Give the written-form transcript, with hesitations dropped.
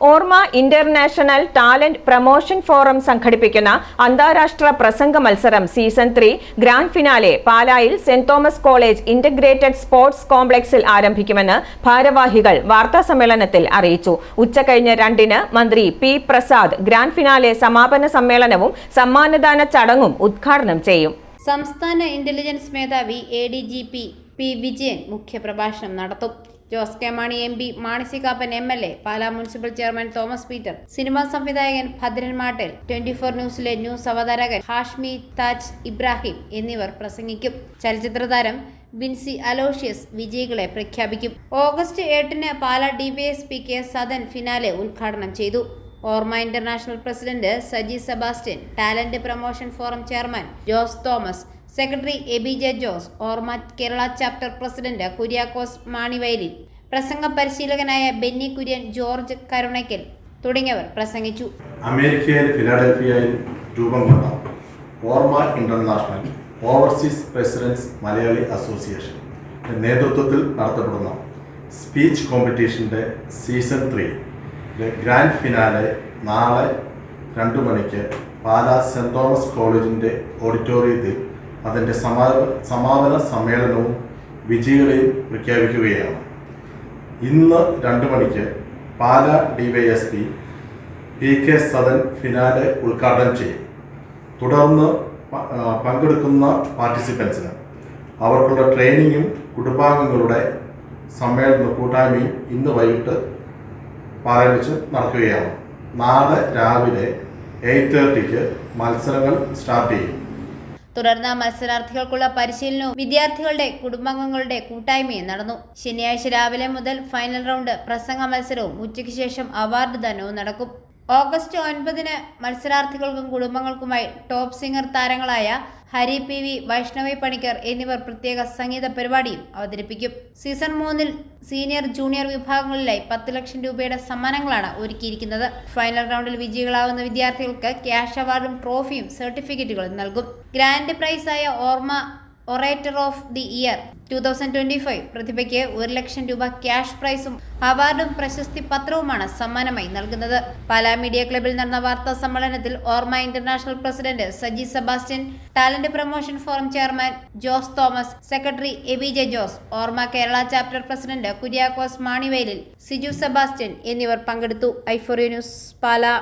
ഓർമ്മ international talent promotion forum സംഘടിപ്പിക്കുന്ന അന്താരാഷ്ട്ര പ്രസംഗ മത്സരം സീസൺ 3 ഗ്രാൻഡ് ഫിനാലെ പാലായിൽ Saint Thomas college integrated sports കോംപ്ലക്സിൽ ആരംഭിക്കുമെന്ന് ഭാരവാഹികൾ വാർത്താസമ്മേളനത്തിൽ അറിയിച്ചു. ഉച്ചകഴിഞ്ഞ് 2-ന് മന്ത്രി പി പ്രസാദ് ഗ്രാൻഡ് ഫിനാലെ സമാപന സമ്മേളനവും സമ്മാനദാന ചടങ്ങും ഉദ്ഘാടനം ചെയ്യും. സംസ്ഥാന ഇന്റലിജൻസ് മേധാവി ADGP പി വിജയൻ മുഖ്യപ്രഭാഷണം നടത്തും. Jose K Mani MP, Mani C Kappan MLA, Pala municipal chairman Thomas Peter, cinema സംവിധായകൻ ഭദ്രൻ മാട്ടേൽ, 24 ന്യൂസിലെ ന്യൂസ് അവതാരകൻ ഹാഷ്മി താജ് ഇബ്രാഹിം എന്നിവർ പ്രസംഗിക്കും. ചലച്ചിത്ര താരം ബിൻസി അലോഷ്യസ് വിജയികളെ പ്രഖ്യാപിക്കും. ഓഗസ്റ്റ് 8-ന് Pala DYSP K Sadan finale ഉദ്ഘാടനം ചെയ്തു. Orma international president Saji Sebastian, talent promotion forum chairman Jose Thomas, secretary ABJ Jose, Orma Kerala chapter president Kuriakose മാണിവയലിൽ, പ്രസംഗ പരിശീലകനായ ബെന്നി കുര്യൻ, ജോർജ് കരുണയ്ക്കൽ തുടങ്ങിയവർ പ്രസംഗിച്ചു. അമേരിക്കയിൽ ഫിലാഡൽഫിയയിൽ രൂപം കൊണ്ട Orma international overseas presidents Malayali association നേതൃത്വത്തിൽ നടത്തപ്പെടുന്ന സ്പീച്ച് കോമ്പറ്റീഷന്റെ സീസൺ 3 ഗ്രാൻഡ് ഫിനാലെ നാളെ 2 മണിക്ക് പാലാ സെന്റ് തോമസ് കോളേജിന്റെ ഓഡിറ്റോറിയത്തിൽ അതിൻ്റെ സമാപന സമ്മേളനവും വിജയികളെയും പ്രഖ്യാപിക്കുകയാണ്. ഇന്ന് 2 മണിക്ക് Pala DYSP PK Sadan finale ഉദ്ഘാടനം ചെയ്യും. തുടർന്ന് പങ്കെടുക്കുന്ന പാർട്ടിസിപ്പൻസിന് അവർക്കുള്ള ട്രെയിനിങ്ങും കുടുംബാംഗങ്ങളുടെ സമ്മേളന കൂട്ടായ്മയും ഇന്ന് വൈകിട്ട് പാലയിൽ വെച്ച് നടക്കുകയാണ്. നാളെ രാവിലെ 8:30-ക്ക് മത്സരങ്ങൾ സ്റ്റാർട്ട് ചെയ്യും. തുടർന്ന് മത്സരാർത്ഥികൾക്കുള്ള പരിശീലനവും വിദ്യാർത്ഥികളുടെ കുടുംബാംഗങ്ങളുടെ കൂട്ടായ്മയും നടന്നു. ശനിയാഴ്ച രാവിലെ മുതൽ ഫൈനൽ റൗണ്ട് പ്രസംഗ മത്സരവും ഉച്ചയ്ക്ക് ശേഷം അവാർഡ് ദാനവും നടക്കും. ഓഗസ്റ്റ് 9-ന് മത്സരാർത്ഥികൾക്കും കുടുംബങ്ങൾക്കുമായി ടോപ്പ് സിംഗർ താരങ്ങളായ ഹരി PV, വൈഷ്ണവി പണിക്കർ എന്നിവർ പ്രത്യേക സംഗീത പരിപാടിയും അവതരിപ്പിക്കും. സീസൺ 3-ൽ സീനിയർ ജൂനിയർ വിഭാഗങ്ങളിലായി 10 ലക്ഷം രൂപയുടെ സമ്മാനങ്ങളാണ് ഒരുക്കിയിരിക്കുന്നത്. ഫൈനൽ റൗണ്ടിൽ വിജയികളാവുന്ന വിദ്യാർത്ഥികൾക്ക് ക്യാഷ് അവാർഡും ട്രോഫിയും സർട്ടിഫിക്കറ്റുകളും നൽകും. ഗ്രാൻഡ് പ്രൈസായ ഓർമ്മ ഒറേറ്റർ ഓഫ് ദി ഇയർ 2025 പ്രതിഭയ്ക്ക് 1 ലക്ഷം രൂപ ക്യാഷ് പ്രൈസും അവാർഡും പ്രശസ്തി പത്രവുമാണ് സമ്മാനമായി നൽകുന്നത്. പാലാ മീഡിയ ക്ലബിൽ നടന്ന വാർത്താ സമ്മേളനത്തിൽ Orma international president Saji Sebastian, talent promotion forum chairman Jose Thomas, secretary ABJ Jose, Orma Kerala chapter president Kuriakose മാണിവയലിൽ, സിജു സെബാസ്റ്റ്യൻ എന്നിവർ പങ്കെടുത്തു. i4u news Pala.